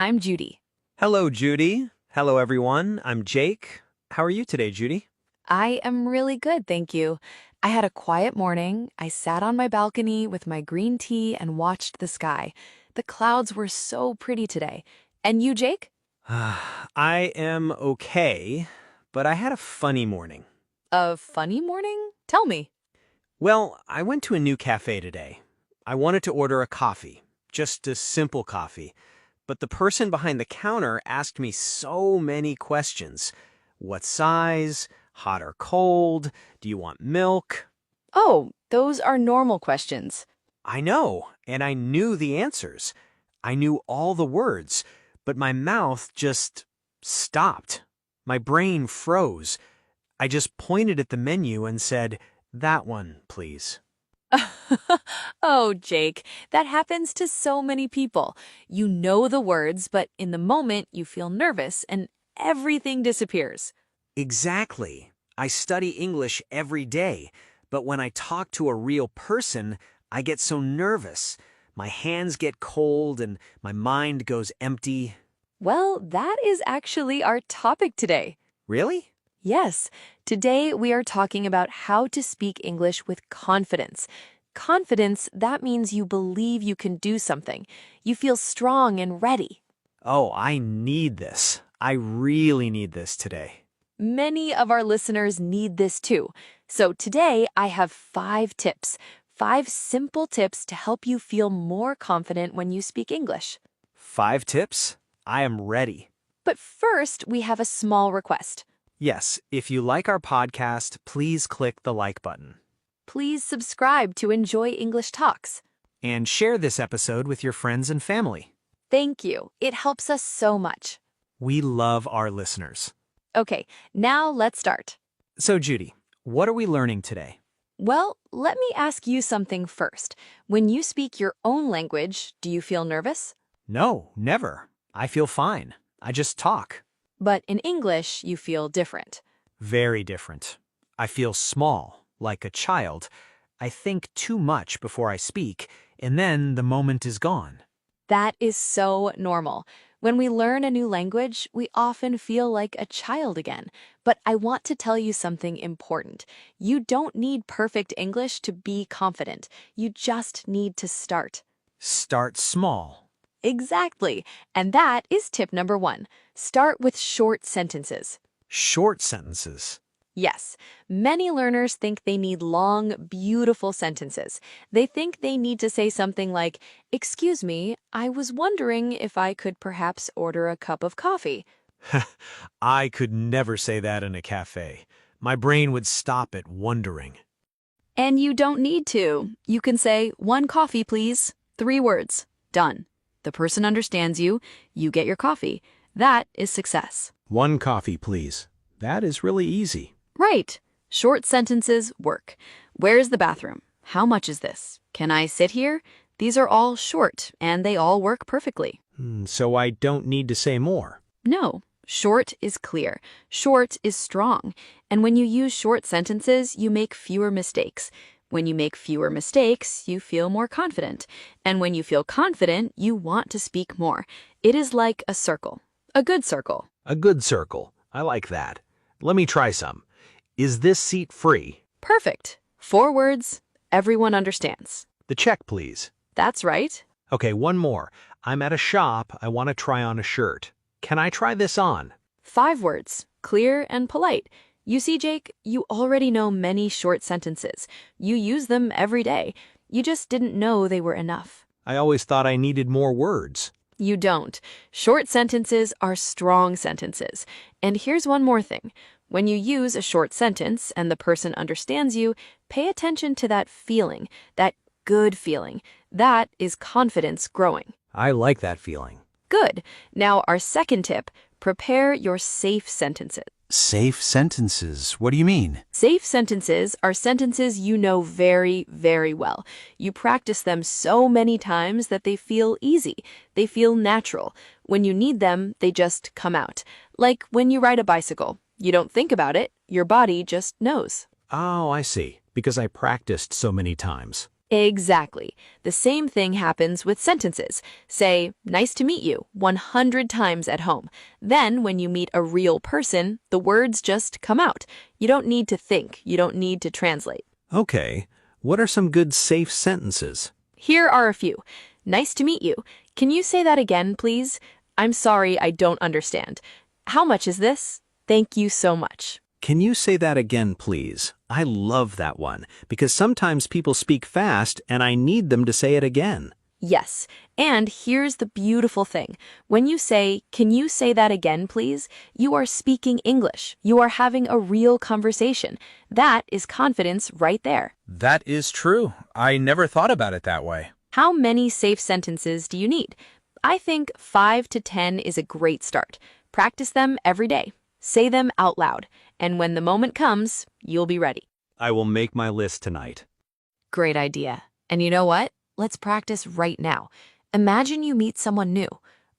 I'm Judy. Hello, Judy. Hello, everyone. I'm Jake. How are you today, Judy? I am really good, thank you. I had a quiet morning. I sat on my balcony with my green tea and watched the sky. The clouds were so pretty today. And you, Jake? I am okay, but I had a funny morning. A funny morning? Tell me. Well, I went to a new cafe today. I wanted to order a coffee, just a simple coffee, but the person behind the counter asked me so many questions. What size? Hot or cold? Do you want milk? Oh, those are normal questions. I know, and I knew the answers. I knew all the words, but my mouth just stopped. My brain froze. I just pointed at the menu and said, "That one, please." Oh, Jake, that happens to so many people. You know the words, but in the moment you feel nervous and everything disappears. Exactly. I study English every day, but when I talk to a real person, I get so nervous. My hands get cold and my mind goes empty. Well, that is actually our topic today. Really? Yes, today we are talking about how to speak English with confidence. Confidence, that means you believe you can do something. You feel strong and ready. Oh, I need this. I really need this today. Many of our listeners need this too. So today I have 5 tips, 5 simple tips to help you feel more confident when you speak English. 5 tips? I am ready. But first, we have a small request. Yes, if you like our podcast, please click the like button. Please subscribe to Enjoy English Talks. And share this episode with your friends and family. Thank you. It helps us so much. We love our listeners. Okay, now let's start. So, Judy, what are we learning today? Well, let me ask you something first. When you speak your own language, do you feel nervous? No, never. I feel fine. I just talk. But in English, you feel different. Very different. I feel small, like a child. I think too much before I speak, and then the moment is gone. That is so normal. When we learn a new language, we often feel like a child again. But I want to tell you something important. You don't need perfect English to be confident. You just need to start. Start small. Exactly. And that is tip number 1. Start with short sentences. Short sentences. Yes, many learners think they need long, beautiful sentences. They think they need to say something like, "Excuse me, I was wondering if I could perhaps order a cup of coffee." I could never say that in a cafe. My brain would stop at wondering. And you don't need to. You can say, "1 coffee, please." 3 words. Done. The person understands you. You get your coffee. That is success. 1 coffee, please. That is really easy. Right. Short sentences work. Where's the bathroom? How much is this? Can I sit here? These are all short, and they all work perfectly. So I don't need to say more. No. Short is clear. Short is strong. And when you use short sentences, you make fewer mistakes. When you make fewer mistakes, you feel more confident. And when you feel confident, you want to speak more. It is like a circle. A good circle. A good circle. I like that. Let me try some. Is this seat free? Perfect. 4 words. Everyone understands. The check, please. That's right. Okay, one more. I'm at a shop. I want to try on a shirt. Can I try this on? 5 words. Clear and polite. You see, Jake, you already know many short sentences. You use them every day. You just didn't know they were enough. I always thought I needed more words. You don't. Short sentences are strong sentences. And here's one more thing. When you use a short sentence and the person understands you, pay attention to that feeling, that good feeling. That is confidence growing. I like that feeling. Good. Now, our second tip, prepare your safe sentences. Safe sentences. What do you mean? Safe sentences are sentences you know very, very well. You practice them so many times that they feel easy. They feel natural. When you need them, they just come out. Like when you ride a bicycle. You don't think about it. Your body just knows. Oh, I see. Because I practiced so many times. Exactly. The same thing happens with sentences. Say, nice to meet you, 100 times at home. Then, when you meet a real person, the words just come out. You don't need to think, you don't need to translate. Okay, what are some good safe sentences? Here are a few. Nice to meet you. Can you say that again, please? I'm sorry, I don't understand. How much is this? Thank you so much. Can you say that again, please? I love that one, because sometimes people speak fast and I need them to say it again. Yes, and here's the beautiful thing. When you say, can you say that again, please? You are speaking English. You are having a real conversation. That is confidence right there. That is true. I never thought about it that way. How many safe sentences do you need? I think 5 to 10 is a great start. Practice them every day. Say them out loud. And when the moment comes, you'll be ready. I will make my list tonight. Great idea. And you know what? Let's practice right now. Imagine you meet someone new.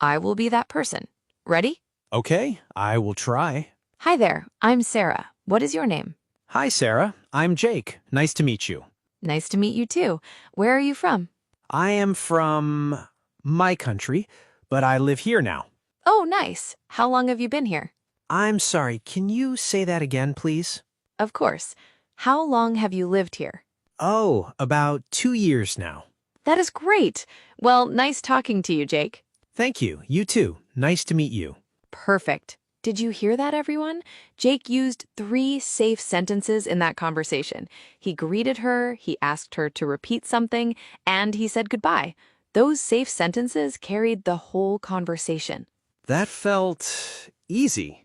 I will be that person. Ready? Okay, I will try. Hi there, I'm Sarah. What is your name? Hi, Sarah. I'm Jake. Nice to meet you. Nice to meet you too. Where are you from? I am from my country, but I live here now. Oh, nice. How long have you been here? I'm sorry, can you say that again, please? Of course. How long have you lived here? Oh, about 2 years now. That is great. Well, nice talking to you, Jake. Thank you. You too. Nice to meet you. Perfect. Did you hear that, everyone? Jake used 3 safe sentences in that conversation. He greeted her, he asked her to repeat something, and he said goodbye. Those safe sentences carried the whole conversation. That felt easy.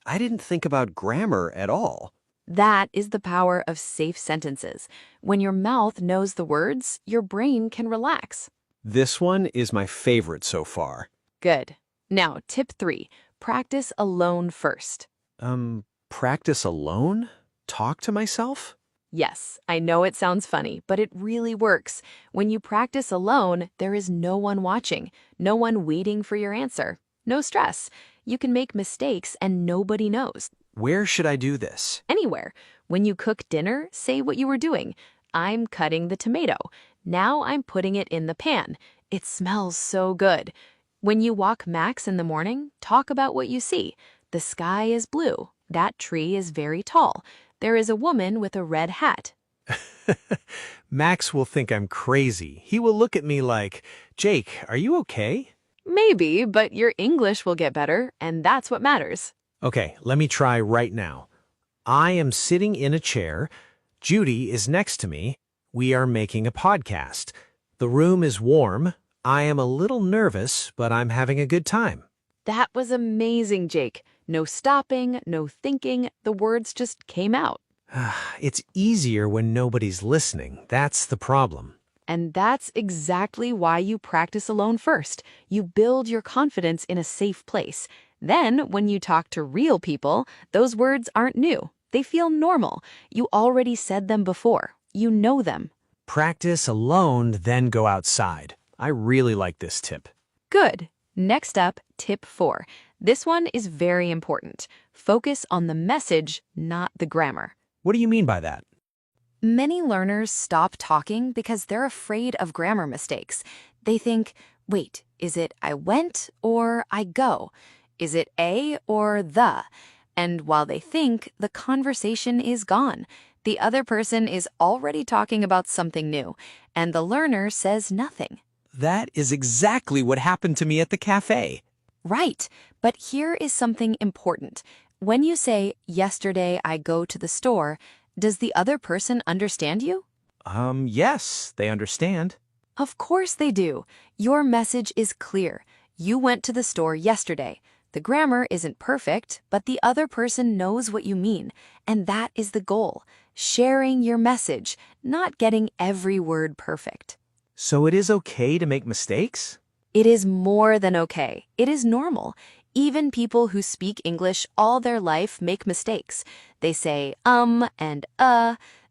I didn't think about grammar at all. That is the power of safe sentences. When your mouth knows the words, your brain can relax. This one is my favorite so far. Good. Now, tip 3, practice alone first. Practice alone? Talk to myself? Yes, I know it sounds funny, but it really works. When you practice alone, there is no one watching, no one waiting for your answer. No stress. You can make mistakes and nobody knows. Where should I do this? Anywhere. When you cook dinner, say what you were doing. I'm cutting the tomato. Now I'm putting it in the pan. It smells so good. When you walk Max in the morning, talk about what you see. The sky is blue. That tree is very tall. There is a woman with a red hat. Max will think I'm crazy. He will look at me like, Jake, are you okay? Maybe, but your English will get better, and that's what matters. Okay, let me try right now. I am sitting in a chair. Judy is next to me. We are making a podcast. The room is warm. I am a little nervous, but I'm having a good time. That was amazing, Jake. No stopping, no thinking. The words just came out. It's easier when nobody's listening. That's the problem. And that's exactly why you practice alone first. You build your confidence in a safe place. Then, when you talk to real people, those words aren't new. They feel normal. You already said them before. You know them. Practice alone, then go outside. I really like this tip. Good. Next up, tip 4. This one is very important. Focus on the message, not the grammar. What do you mean by that? Many learners stop talking because they're afraid of grammar mistakes. They think, wait, is it I went or I go? Is it a or the? And while they think, the conversation is gone. The other person is already talking about something new, and the learner says nothing. That is exactly what happened to me at the cafe. Right, but here is something important. When you say, yesterday I go to the store, does the other person understand you? Yes, they understand. Of course they do. Your message is clear. You went to the store yesterday. The grammar isn't perfect, but the other person knows what you mean. And that is the goal. Sharing your message, not getting every word perfect. So it is okay to make mistakes? It is more than okay. It is normal. Even people who speak English all their life make mistakes. They say and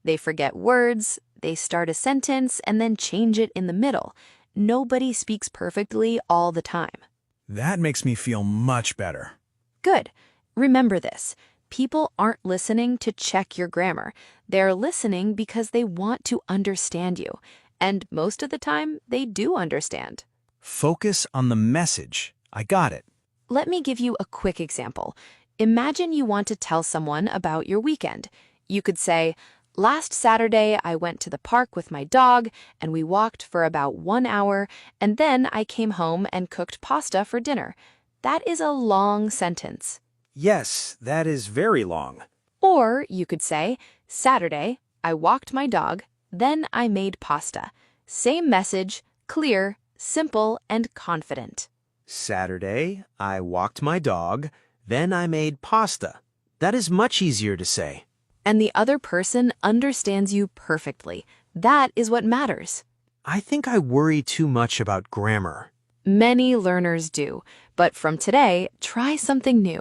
they forget words, they start a sentence and then change it in the middle. Nobody speaks perfectly all the time. That makes me feel much better. Good. Remember this. People aren't listening to check your grammar. They're listening because they want to understand you. And most of the time, they do understand. Focus on the message. I got it. Let me give you a quick example. Imagine you want to tell someone about your weekend. You could say, "Last Saturday, I went to the park with my dog, and we walked for about 1 hour, and then I came home and cooked pasta for dinner." That is a long sentence. Yes, that is very long. Or you could say, "Saturday, I walked my dog, then I made pasta." Same message, clear, simple, and confident. Saturday, I walked my dog, then I made pasta. That is much easier to say. And the other person understands you perfectly. That is what matters. I think I worry too much about grammar. Many learners do, but from today, try something new.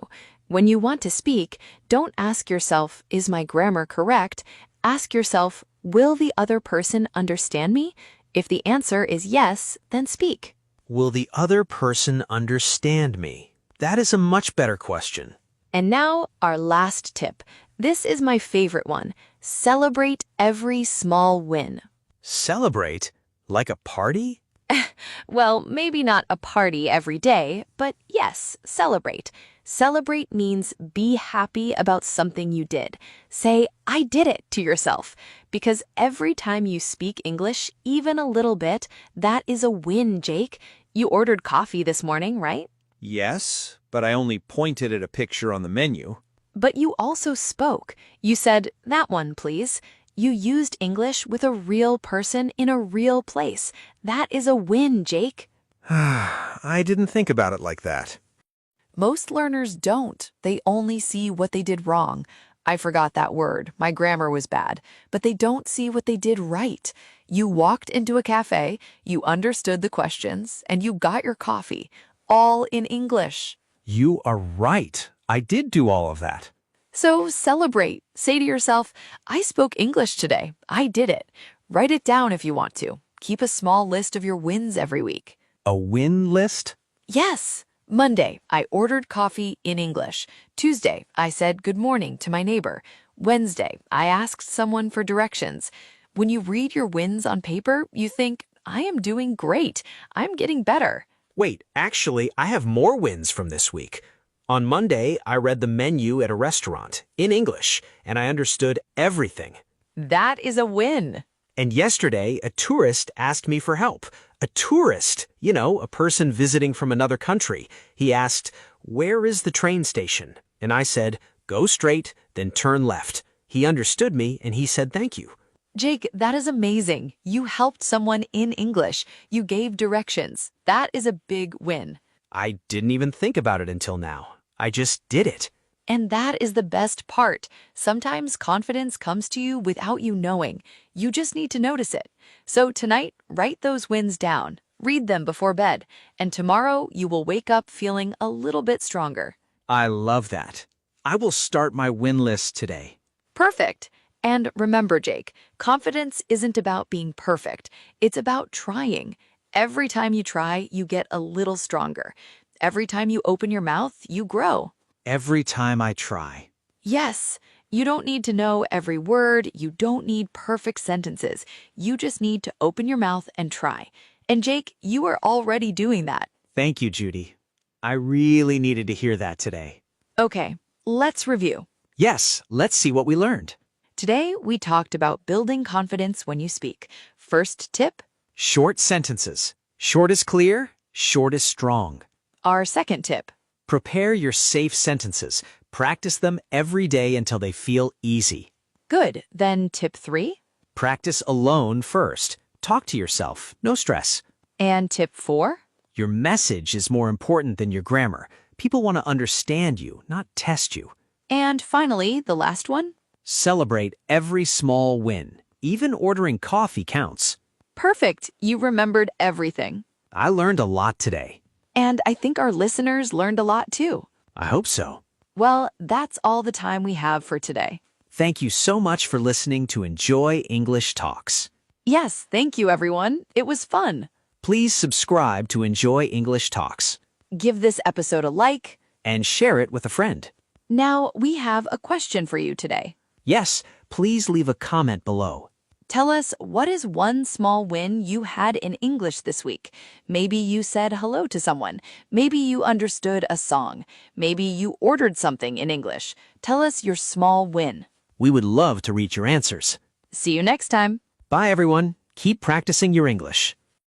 When you want to speak, don't ask yourself, "Is my grammar correct?" Ask yourself, "Will the other person understand me?" If the answer is yes, then speak. Will the other person understand me? That is a much better question. And now, our last tip. This is my favorite one. Celebrate every small win. Celebrate? Like a party? Well, maybe not a party every day, but yes, celebrate. Celebrate means be happy about something you did. Say, "I did it" to yourself. Because every time you speak English, even a little bit, that is a win, Jake. You ordered coffee this morning, right? Yes, but I only pointed at a picture on the menu. But you also spoke. You said, "That one, please." You used English with a real person in a real place. That is a win, Jake. I didn't think about it like that. Most learners don't. They only see what they did wrong. I forgot that word. My grammar was bad. But they don't see what they did right. You walked into a cafe, you understood the questions, and you got your coffee, all in English. You are right. I did do all of that. So celebrate. Say to yourself, "I spoke English today. I did it." Write it down if you want to. Keep a small list of your wins every week. A win list? Yes. Monday, I ordered coffee in English. Tuesday, I said good morning to my neighbor. Wednesday, I asked someone for directions. When you read your wins on paper, you think, "I am doing great. I'm getting better." Wait, actually, I have more wins from this week. On Monday, I read the menu at a restaurant in English, and I understood everything. That is a win. And yesterday, a tourist asked me for help. A tourist, a person visiting from another country. He asked, "Where is the train station?" And I said, "Go straight, then turn left." He understood me, and he said thank you. Jake, that is amazing. You helped someone in English. You gave directions. That is a big win. I didn't even think about it until now. I just did it. And that is the best part. Sometimes confidence comes to you without you knowing. You just need to notice it. So tonight, write those wins down. Read them before bed. And tomorrow, you will wake up feeling a little bit stronger. I love that. I will start my win list today. Perfect. And remember, Jake, confidence isn't about being perfect. It's about trying. Every time you try, you get a little stronger. Every time you open your mouth, you grow. Every time I try. Yes, you don't need to know every word. You don't need perfect sentences. You just need to open your mouth and try. And Jake, you are already doing that. Thank you, Judy. I really needed to hear that today. Okay, let's review. Yes, let's see what we learned. Today, we talked about building confidence when you speak. First tip, Short sentences. Short is clear, short is strong. our second tip. Prepare your safe sentences. Practice them every day until they feel easy. Good. Then tip 3 Practice alone first. Talk to yourself, no stress. and tip 4. Your message is more important than your grammar. People want to understand you, not test you. And finally, the last one. Celebrate every small win. Even ordering coffee counts. Perfect. You remembered everything. I learned a lot today. And I think our listeners learned a lot too. I hope so. Well, that's all the time we have for today. Thank you so much for listening to Enjoy English Talks. Yes, thank you, everyone. It was fun. Please subscribe to Enjoy English Talks Give this episode a like. and share it with a friend. Now, we have a question for you today. Yes, please leave a comment below. Tell us, what is one small win you had in English this week? Maybe you said hello to someone. Maybe you understood a song. Maybe you ordered something in English. Tell us your small win. We would love to read your answers. See you next time. Bye, everyone. Keep practicing your English.